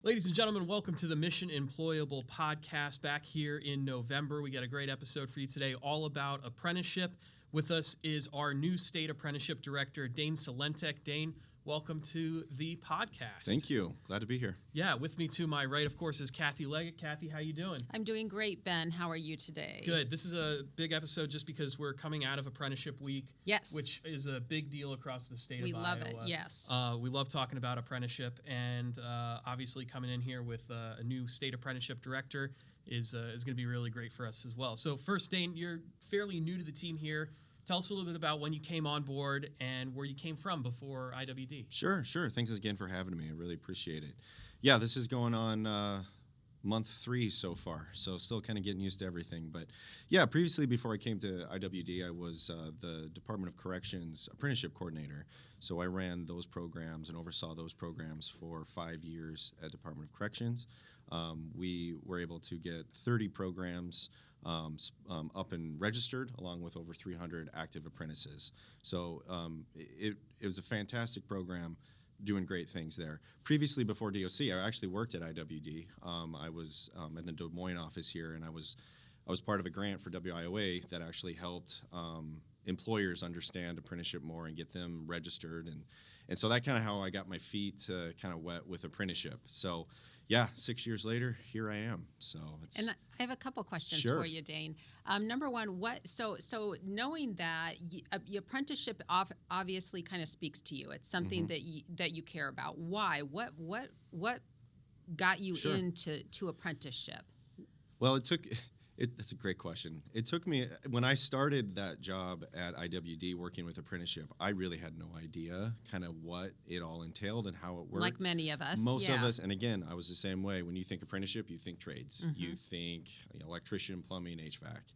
Ladies and gentlemen, welcome to the Mission Employable Podcast. Back here in November, we got a great episode for you today all about apprenticeship. With us is our new State Apprenticeship Director, Dane Sulentic. Dane, welcome to the podcast. Thank you. Glad to be here. Yeah, with me to my right, of course, is Kathy Leggett. Kathy, how you doing? I'm doing great, Ben. How are you today? Good. This is a big episode just because we're coming out of Apprenticeship Week. Yes. Which is a big deal across the state of Iowa. We love it, yes. We love talking about apprenticeship, and obviously coming in here with a new State Apprenticeship Director is going to be really great for us as well. So first, Dane, you're fairly new to the team here. Tell us a little bit about when you came on board and where you came from before IWD. Sure. Thanks again for having me. I really appreciate it. Yeah, this is going on month 3 so far, so still kind of getting used to everything. But yeah, previously before I came to IWD, I was the Department of Corrections Apprenticeship Coordinator. So I ran those programs and oversaw those programs for 5 years at Department of Corrections. We were able to get 30 programs up and registered, along with over 300 active apprentices. So it was a fantastic program, doing great things there. Previously, before DOC, I actually worked at IWD. I was in the Des Moines office here, and I was part of a grant for WIOA that actually helped employers understand apprenticeship more and get them registered, and so that kind of how I got my feet kind of wet with apprenticeship. So yeah, 6 years later, here I am. So it's. And I have a couple questions Sure. for you, Dane. Number one, so knowing that the apprenticeship obviously kind of speaks to you. It's something that you care about. Why? What got you Sure. into apprenticeship? Well, that's a great question. It took me, when I started that job at IWD working with apprenticeship, I really had no idea kind of what it all entailed and how it worked. Like many of us. Most yeah. of us, and again, I was the same way. When you think apprenticeship, you think trades. You think electrician, plumbing, HVAC.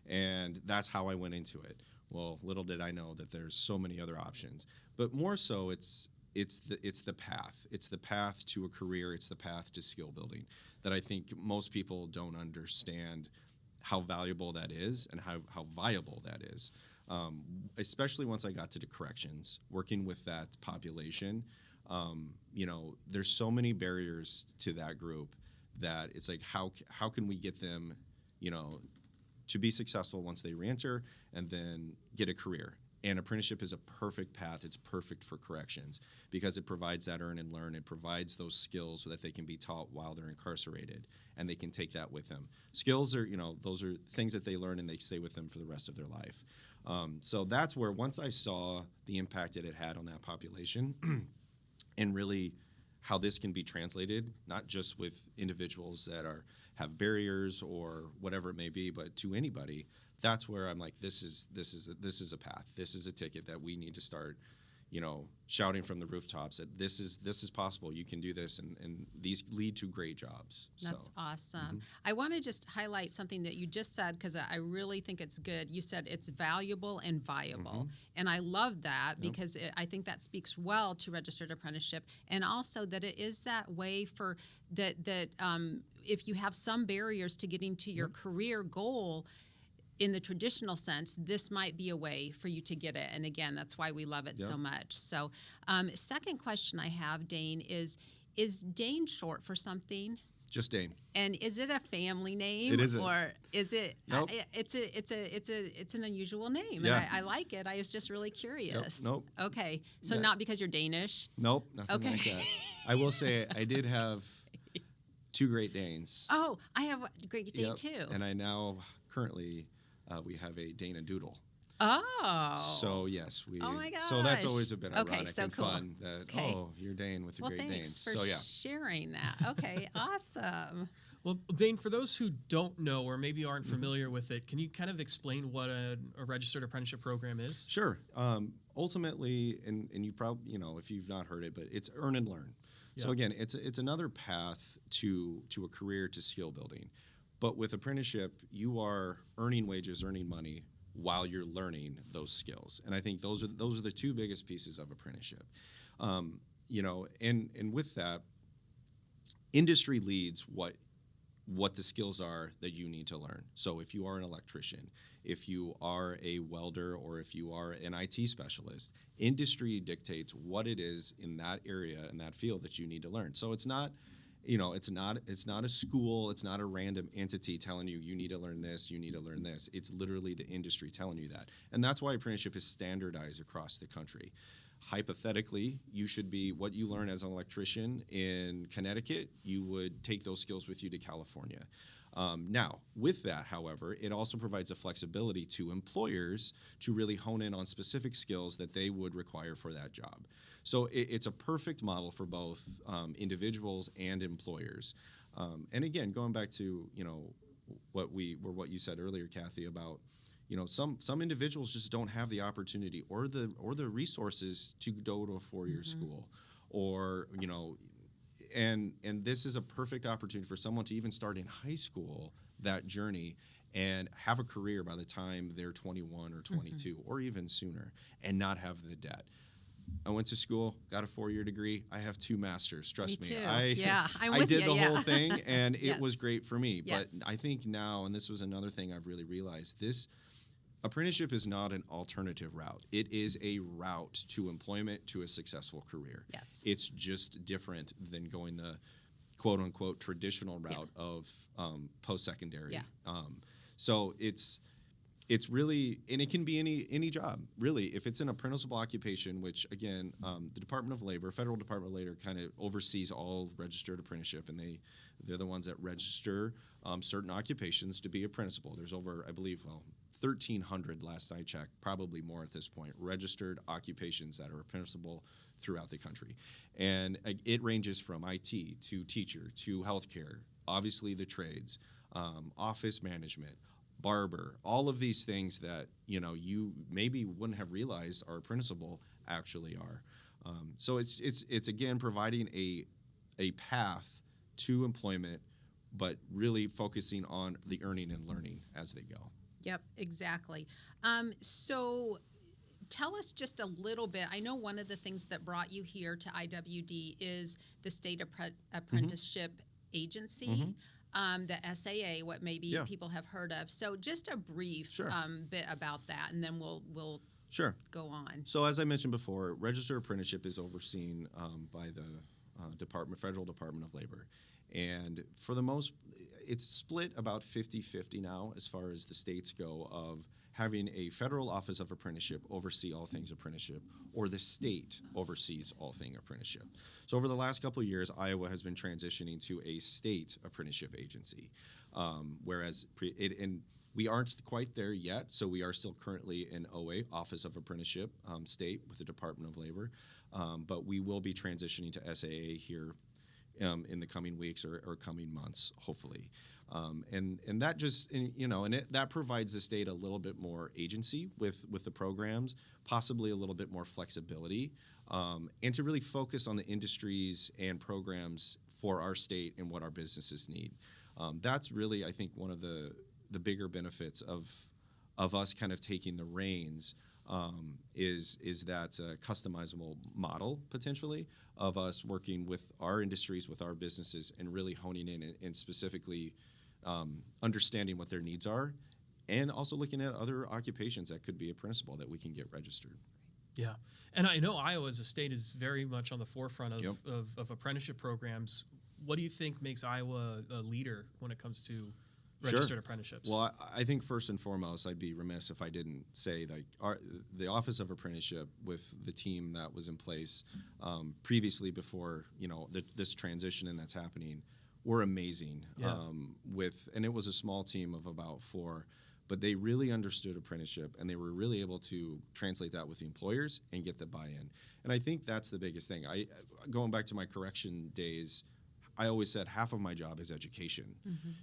And that's how I went into it. Well, little did I know that there's so many other options. But more so, it's the path. It's the path to a career. It's the path to skill building that I think most people don't understand how valuable that is and how viable that is. Especially once I got to the corrections, working with that population, there's so many barriers to that group that it's like, how can we get them, to be successful once they reenter and then get a career? And apprenticeship is a perfect path. It's perfect for corrections because it provides that earn and learn. It provides those skills so that they can be taught while they're incarcerated, and they can take that with them. Skills are, those are things that they learn and they stay with them for the rest of their life. So that's where, once I saw the impact that it had on that population and really how this can be translated, not just with individuals that have barriers or whatever it may be, but to anybody, that's where I'm like, this is a path. This is a ticket that we need to start, shouting from the rooftops that this is possible. You can do this, and these lead to great jobs. That's awesome. I want to just highlight something that you just said because I really think it's good. You said it's valuable and viable, and I love that because I think that speaks well to registered apprenticeship, and also that it is that way for that if you have some barriers to getting to your career goal, in the traditional sense, this might be a way for you to get it. And again, that's why we love it so much. So second question I have, Dane, is Dane short for something? Just Dane. And is it a family name? It isn't. Or is it? Nope. It's an unusual name, Yeah. and I like it. I was just really curious. Nope. Okay, so not because you're Danish. Nope, nothing like that. I will say I did have 2 Great Danes. Oh, I have a Great Dane too. And I now currently we have a Dane and Doodle. Oh. So yes, we. Oh my gosh. So that's always a bit ironic so and cool. fun. That you're Dane with the Great Danes. Danes. Well, So thanks for sharing that. Okay, awesome. Well, Dane, for those who don't know or maybe aren't familiar with it, can you kind of explain what a registered apprenticeship program is? Sure. Ultimately, and you probably, if you've not heard it, but it's earn and learn. So again, it's another path to a career, to skill building. But with apprenticeship, you are earning wages, earning money while you're learning those skills. And I think those are the 2 biggest pieces of apprenticeship. And with that, industry leads what the skills are that you need to learn. So if you are an electrician, if you are a welder, or if you are an IT specialist, industry dictates what it is in that area, in that field, that you need to learn. So it's not it's not a school, it's not a random entity telling you you need to learn this, you need to learn this. It's literally the industry telling you that. And that's why apprenticeship is standardized across the country. Hypothetically, you should be what you learn as an electrician in Connecticut, you would take those skills with you to California. Now, with that, however, it also provides a flexibility to employers to really hone in on specific skills that they would require for that job. So it's a perfect model for both individuals and employers. And again, going back to what you said earlier, Kathy, about some individuals just don't have the opportunity or the resources to go to a 4-year school, or and this is a perfect opportunity for someone to even start in high school that journey and have a career by the time they're 21 or 22 or even sooner, and not have the debt. I went to school, got a 4-year degree. I have 2 masters. Trust me. I did the whole thing, and it was great for me. Yes. But I think now, and this was another thing I've really realized, this apprenticeship is not an alternative route. It is a route to employment, to a successful career. Yes. It's just different than going the quote-unquote traditional route of post-secondary. Yeah. So it's really, and it can be any job, really. If it's an apprenticeable occupation, which, again, the Department of Labor, Federal Department of Labor, kind of oversees all registered apprenticeship, and they're the ones that register certain occupations to be apprenticeable. There's over, I believe, 1,300 last I checked, probably more at this point, registered occupations that are apprenticeable throughout the country. And it ranges from IT to teacher to healthcare, obviously the trades, office management, barber, all of these things that you maybe wouldn't have realized are apprenticeable actually are. So it's again providing a path to employment, but really focusing on the earning and learning as they go. Yep, exactly. So tell us just a little bit. I know one of the things that brought you here to IWD is the State Apprenticeship Agency, the SAA, what maybe people have heard of. So just a brief bit about that, and then we'll go on. So as I mentioned before, Registered Apprenticeship is overseen by the Federal Department of Labor. And for the most, it's split about 50-50 now as far as the states go, of having a federal office of apprenticeship oversee all things apprenticeship, or the state oversees all things apprenticeship. So over the last couple of years, Iowa has been transitioning to a state apprenticeship agency, whereas and we aren't quite there yet, so we are still currently in OA, Office of Apprenticeship, state, with the Department of Labor, but we will be transitioning to SAA here in the coming weeks or coming months, hopefully. And that just, that provides the state a little bit more agency with the programs, possibly a little bit more flexibility, and to really focus on the industries and programs for our state and what our businesses need. That's really, I think, one of the bigger benefits of us kind of taking the reins, is that customizable model, potentially, of us working with our industries, with our businesses, and really honing in and specifically understanding what their needs are, and also looking at other occupations that could be apprenticeable that we can get registered. Yeah. And I know Iowa as a state is very much on the forefront of apprenticeship programs. What do you think makes Iowa a leader when it comes to registered apprenticeships? Well, I think first and foremost, I'd be remiss if I didn't say that the Office of Apprenticeship, with the team that was in place previously before this transition and that's happening, were amazing. Yeah. And it was a small team of about 4, but they really understood apprenticeship, and they were really able to translate that with the employers and get the buy-in. And I think that's the biggest thing. Going back to my correction days, I always said half of my job is education.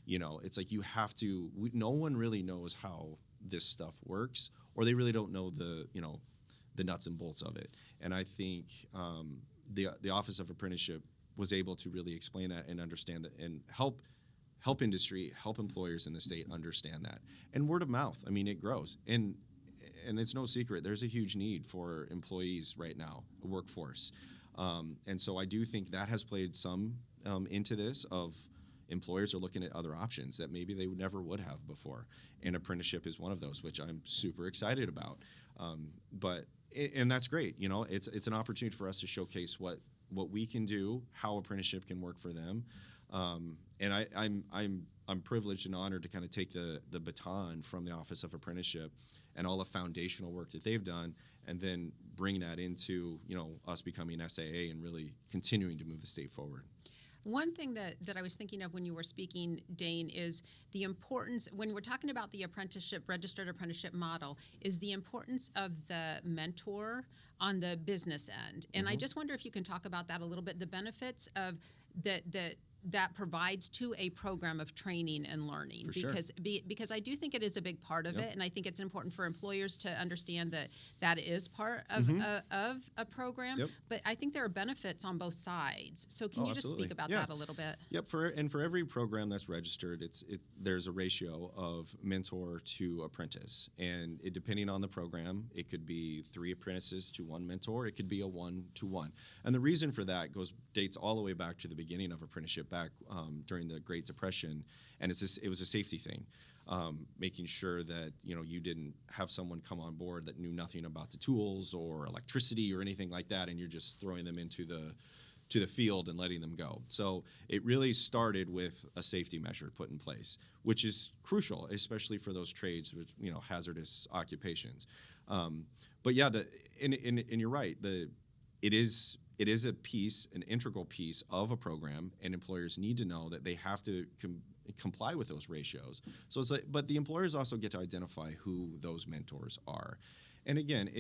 It's like you have to. No one really knows how this stuff works, or they really don't know the nuts and bolts of it. And I think the Office of Apprenticeship was able to really explain that and understand that, and help industry, help employers in the state understand that. And word of mouth, I mean, it grows. And it's no secret, there's a huge need for employees right now, a workforce. And so I do think that has played some into this, of employers are looking at other options that maybe they never would have before. And apprenticeship is one of those, which I'm super excited about. And that's great. It's an opportunity for us to showcase what we can do, how apprenticeship can work for them. And I'm privileged and honored to kind of take the baton from the Office of Apprenticeship and all the foundational work that they've done, and then bring that into, us becoming SAA and really continuing to move the state forward. One thing that I was thinking of when you were speaking, Dane, is the importance, when we're talking about the registered apprenticeship model, is the importance of the mentor on the business end. And I just wonder if you can talk about that a little bit, the benefits of that provides to a program of training and learning. For sure. Because I do think it is a big part of it, and I think it's important for employers to understand that is part of a program. Yep. But I think there are benefits on both sides. So can you just absolutely. speak about Yeah. that a little bit? Yep. For every program that's registered, there's a ratio of mentor to apprentice, and depending on the program, it could be 3 apprentices to 1 mentor. It could be a 1-to-1, and the reason for that dates all the way back to the beginning of apprenticeship, back during the Great Depression, and it was a safety thing, making sure that you didn't have someone come on board that knew nothing about the tools or electricity or anything like that, and you're just throwing them into the field and letting them go. So it really started with a safety measure put in place, which is crucial, especially for those trades with hazardous occupations. But yeah, and you're right. It is a piece, an integral piece of a program, and employers need to know that they have to comply with those ratios. So it's but the employers also get to identify who those mentors are. And again,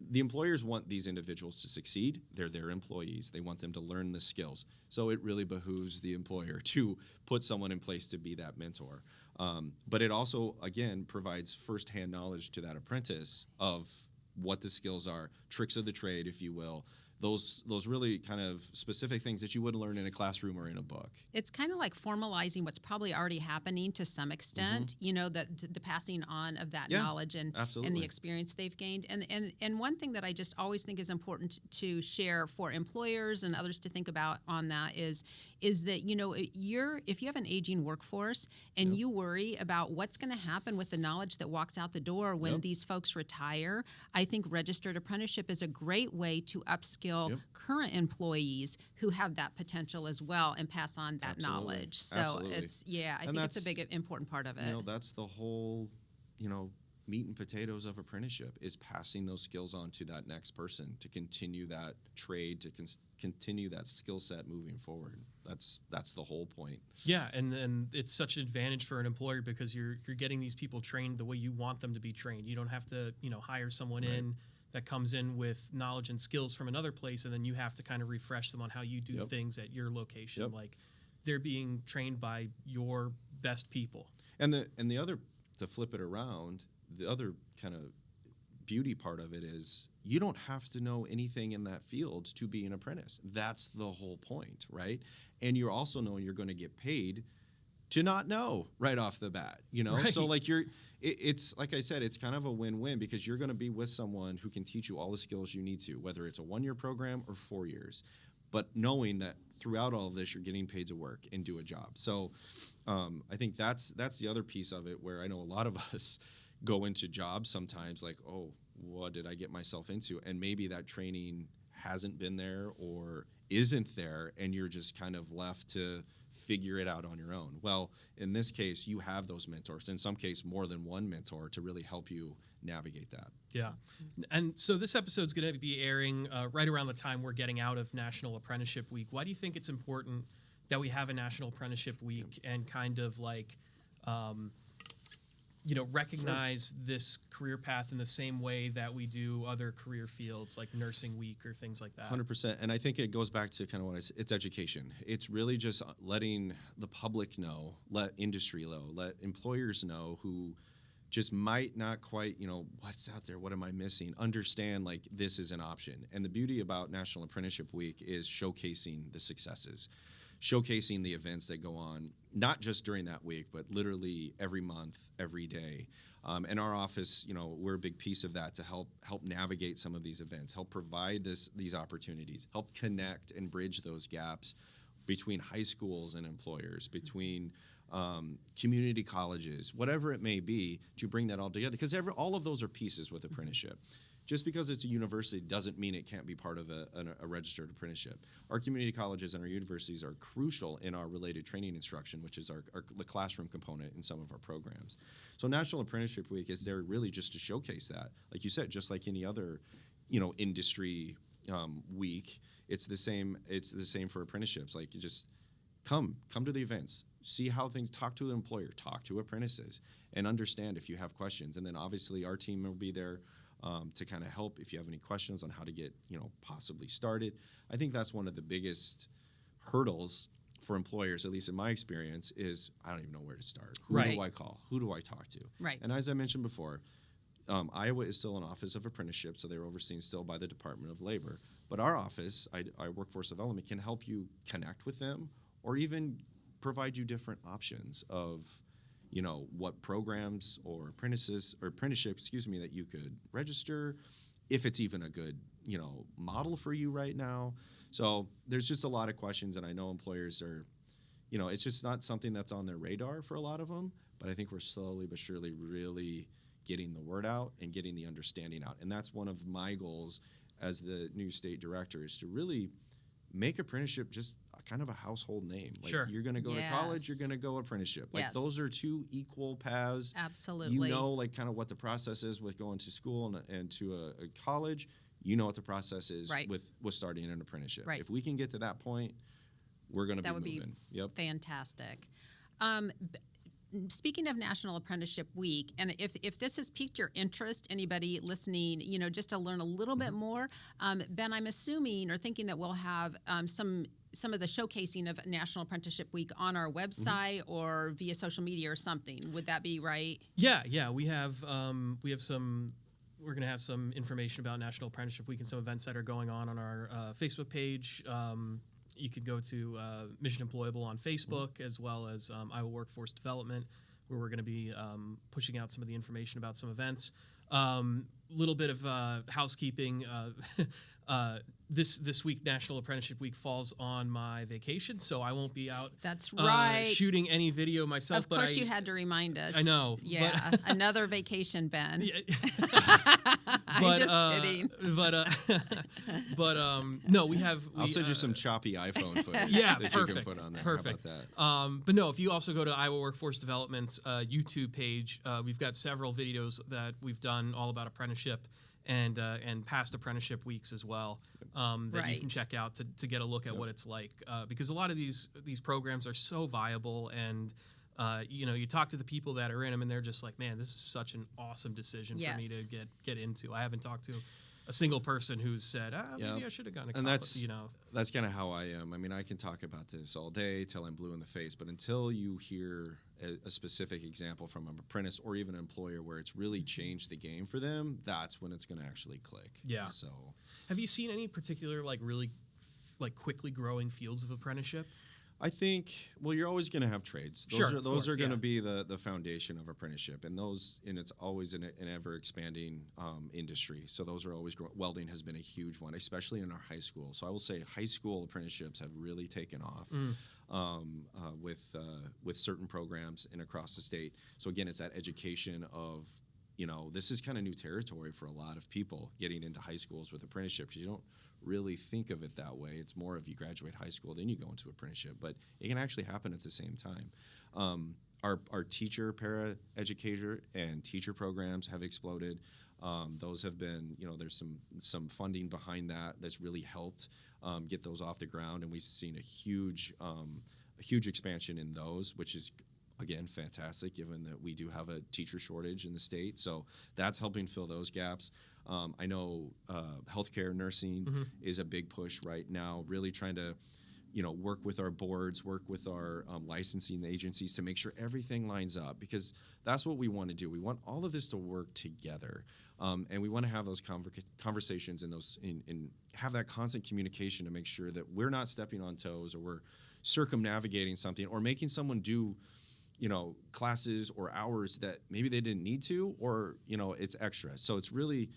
the employers want these individuals to succeed. They're their employees. They want them to learn the skills. So it really behooves the employer to put someone in place to be that mentor. But it also, again, provides firsthand knowledge to that apprentice of what the skills are, tricks of the trade, if you will, those really kind of specific things that you wouldn't learn in a classroom or in a book. It's kind of like formalizing what's probably already happening to some extent, the passing on of that knowledge and the experience they've gained. And one thing that I just always think is important to share for employers and others to think about on that is that, if you have an aging workforce and you worry about what's going to happen with the knowledge that walks out the door when these folks retire, I think registered apprenticeship is a great way to upskill current employees who have that potential as well and pass on that knowledge. So I think it's a big important part of it. That's the whole, meat and potatoes of apprenticeship is passing those skills on to that next person to continue that trade, to continue that skill set moving forward. That's the whole point. Yeah, and it's such an advantage for an employer because you're getting these people trained the way you want them to be trained. You don't have to hire someone in that comes in with knowledge and skills from another place, and then you have to kind of refresh them on how you do things at your location. Like they're being trained by your best people. And the other, to flip it around, the other kind of beauty part of it is you don't have to know anything in that field to be an apprentice. That's the whole point, right? And you're also knowing you're going to get paid to not know right off the bat, Right. So it's like I said, it's kind of a win-win because you're going to be with someone who can teach you all the skills you need to, whether it's a 1-year program or 4 years, but knowing that throughout all of this, you're getting paid to work and do a job. So I think that's the other piece of it where I know a lot of us go into jobs sometimes like, oh, what did I get myself into? And maybe that training hasn't been there or isn't there, and you're just kind of left to figure it out on your own. Well, in this case, you have those mentors, in some case more than one mentor, to really help you navigate that. Yeah. And so this episode's going to be airing right around the time we're getting out of National Apprenticeship Week. Why do you think it's important that we have a National Apprenticeship Week and kind of like recognize this career path in the same way that we do other career fields like Nursing Week or things like that? 100%. And I think it goes back to kind of what it's education. It's really just letting the public know, let industry know, let employers know who just might not quite, what's out there, what am I missing? Understand like this is an option. And the beauty about National Apprenticeship Week is showcasing the successes, showcasing the events that go on, not just during that week, but literally every month, every day. And our office, we're a big piece of that to help navigate some of these events, help provide these opportunities, help connect and bridge those gaps between high schools and employers, between community colleges, whatever it may be, to bring that all together. Because all of those are pieces with apprenticeship. just because it's a university doesn't mean it can't be part of a registered apprenticeship. Our community colleges and our universities are crucial in our related training instruction, which is the classroom component in some of our programs. So National Apprenticeship Week is there really just to showcase that. Like you said, just like any other, industry week, it's the same for apprenticeships. Like, you just come to the events, see how things, talk to the employer, talk to apprentices, and understand if you have questions. And then obviously our team will be there to kind of help if you have any questions on how to get, possibly started. I think that's one of the biggest hurdles for employers, at least in my experience, is I don't even know where to start. Who do I call? Who do I talk to? Right. And as I mentioned before, Iowa is still an office of apprenticeship, so they're overseen still by the Department of Labor. But our office, our workforce development, can help you connect with them or even provide you different options of, what programs or apprenticeship, that you could register, if it's even a good, model for you right now. So there's just a lot of questions, and I know employers are, it's just not something that's on their radar for a lot of them, but I think we're slowly but surely really getting the word out and getting the understanding out. And that's one of my goals as the new state director, is to really make apprenticeship just kind of a household name. Like, you're going to go to college, you're going to go apprenticeship. Like, those are two equal paths. Absolutely. Like kind of what the process is with going to school and to a college. What the process is with starting an apprenticeship. Right. If we can get to that point, we're going to be moving. That would be fantastic. Speaking of National Apprenticeship Week, and if this has piqued your interest, anybody listening, just to learn a little bit more, Ben, I'm assuming or thinking that we'll have some of the showcasing of National Apprenticeship Week on our website or via social media or something. Would that be right? Yeah. We have some. We're going to have some information about National Apprenticeship Week and some events that are going on our Facebook page. You could go to Mission Employable on Facebook, as well as Iowa Workforce Development, where we're going to be pushing out some of the information about some events. Little bit of housekeeping. This week, National Apprenticeship Week, falls on my vacation, so I won't be out. That's right. Shooting any video myself. Of course, you had to remind us. I know. Yeah, another vacation, Ben. I'm just kidding. No, we have. I'll send you some choppy iPhone footage. Yeah, that perfect. You can put on there. Perfect. How about that? But no, if you also go to Iowa Workforce Development's YouTube page, we've got several videos that we've done all about apprenticeship and past apprenticeship weeks as well, that you can check out to get a look at what it's like, because a lot of these programs are so viable, and you talk to the people that are in them and they're just like, man, this is such an awesome decision for me to get into. I haven't talked to a single person who's said, maybe I should have gone to college. That's kind of how I am. I mean, I can talk about this all day till I'm blue in the face, but until you hear a specific example from an apprentice or even an employer where it's really changed the game for them, that's when it's going to actually click. Yeah. So, have you seen any particular really quickly growing fields of apprenticeship? I think, you're always going to have trades. Those are going to be the foundation of apprenticeship, and it's always an ever expanding industry. So those are always growing. Welding has been a huge one, especially in our high school. So I will say high school apprenticeships have really taken off with certain programs and across the state. So again, it's that education of, this is kind of new territory for a lot of people getting into high schools with apprenticeships. You don't really think of it that way. It's more of you graduate high school, then you go into apprenticeship, but it can actually happen at the same time. Our teacher, para-educator, and teacher programs have exploded. Those have been, there's some funding behind that's really helped get those off the ground, and we've seen a huge expansion in those, which is, again, fantastic, given that we do have a teacher shortage in the state. So that's helping fill those gaps. I know healthcare nursing is a big push right now, really trying to, work with our boards, work with our licensing agencies to make sure everything lines up, because that's what we want to do. We want all of this to work together. And we want to have those conversations and have that constant communication to make sure that we're not stepping on toes, or we're circumnavigating something, or making someone do classes or hours that maybe they didn't need to, or it's extra. So it's really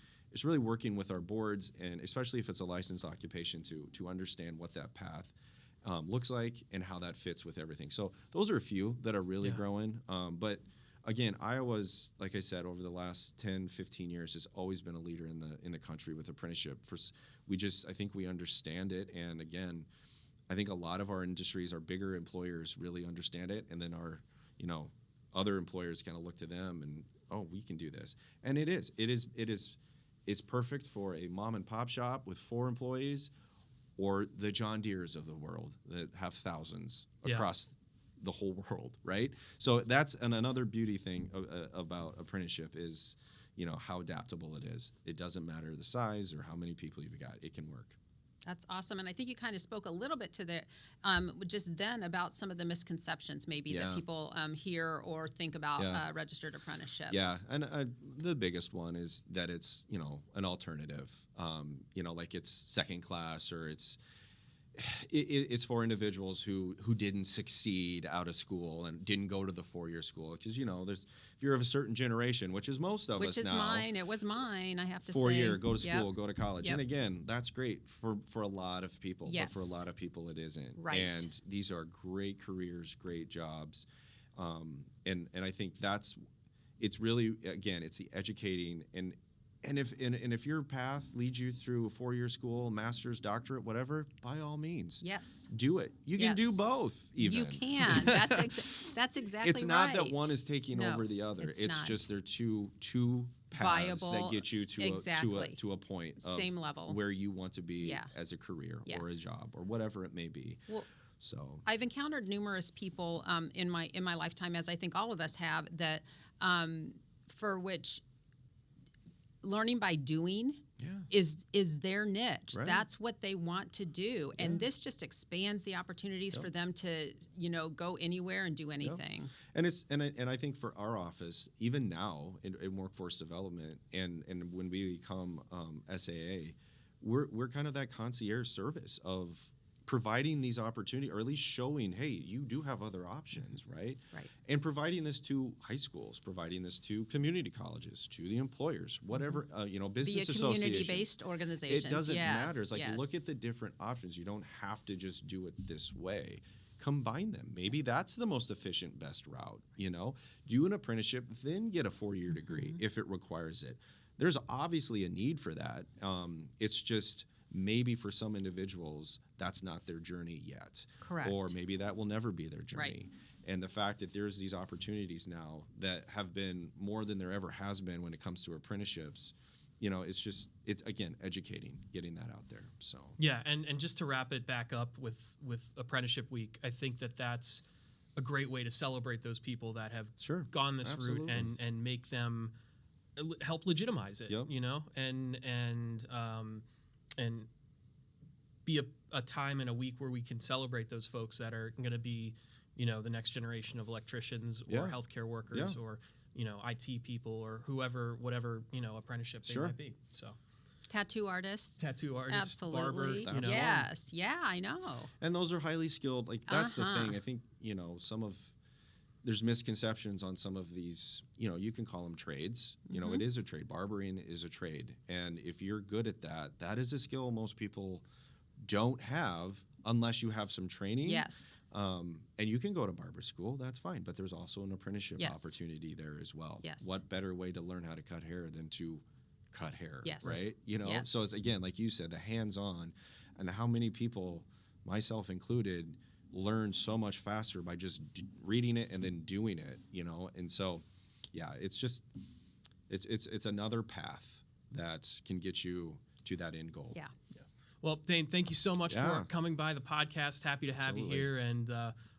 working with our boards, and especially if it's a licensed occupation, to understand what that path looks like and how that fits with everything. So those are a few that are really growing. But again, Iowa's, like I said, over the last 10, 15 years has always been a leader in the country with apprenticeship. I think we understand it. And again, I think a lot of our industries, our bigger employers really understand it. And then our, other employers kind of look to them and, oh, we can do this. And it's perfect for a mom and pop shop with 4 employees or the John Deeres of the world that have thousands across the whole world, right? So that's another beauty thing about apprenticeship is, how adaptable it is. It doesn't matter the size or how many people you've got. It can work. That's awesome. And I think you kind of spoke a little bit to the just then about some of the misconceptions maybe that people hear or think about registered apprenticeship. Yeah, and the biggest one is that it's, an alternative, like it's second class or it's for individuals who didn't succeed out of school and didn't go to the 4-year school because if you're of a certain generation, which is most of us now. Which is mine. It was mine. I have to say. 4-year, go to school, go to college, and again, that's great for a lot of people. Yes. But for a lot of people, it isn't. Right. And these are great careers, great jobs, and I think it's really it's the educating and if your path leads you through a 4-year school, master's, doctorate, whatever, by all means, do it. You can do both. Even you can. That's exactly. It's not that one is taking over the other. It's just they're two paths viable, that get you to a point of same level where you want to be as a career or a job or whatever it may be. Well, so I've encountered numerous people in my lifetime, as I think all of us have, that for which learning by doing is their niche. Right. That's what they want to do. And this just expands the opportunities for them to, go anywhere and do anything. And I think for our office, even now in workforce development and when we become SAA, we're kind of that concierge service of providing these opportunities, or at least showing, hey, you do have other options, right? Right. And providing this to high schools, providing this to community colleges, to the employers, whatever, business associations. Community-based organizations. It doesn't matter. It's like, look at the different options. You don't have to just do it this way. Combine them. Maybe that's the most efficient, best route, Do an apprenticeship, then get a 4-year degree if it requires it. There's obviously a need for that. It's just maybe for some individuals, that's not their journey yet. Correct. Or maybe that will never be their journey. Right. And the fact that there's these opportunities now that have been more than there ever has been when it comes to apprenticeships, it's again, educating, getting that out there. So yeah, and just to wrap it back up with Apprenticeship Week, I think that's a great way to celebrate those people that have gone this route and make them help legitimize it, and be a time in a week where we can celebrate those folks that are going to be, the next generation of electricians or healthcare workers or, IT people or whatever, apprenticeship they might be. So tattoo artists, absolutely, barber, yes, I know. And those are highly skilled. Like that's the thing. I think there's misconceptions on some of these. You can call them trades. It is a trade. Barbering is a trade, and if you're good at that, that is a skill most people don't have unless you have some training. Yes. And you can go to barber school. That's fine. But there's also an apprenticeship opportunity there as well. Yes. What better way to learn how to cut hair than to cut hair? Yes. Right. So it's again, like you said, the hands-on, and how many people, myself included, learn so much faster by just reading it and then doing it. And so, it's just it's another path that can get you to that end goal. Yeah. Well, Dane, thank you so much for coming by the podcast. Happy to have you here, and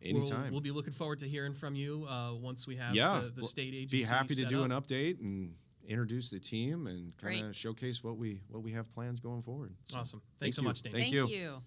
anytime. We'll be looking forward to hearing from you once we have the state agency. Be happy to do up. an update and introduce the team and kind of showcase what we have plans going forward. So, awesome. Thanks so much, Dane. Thank you.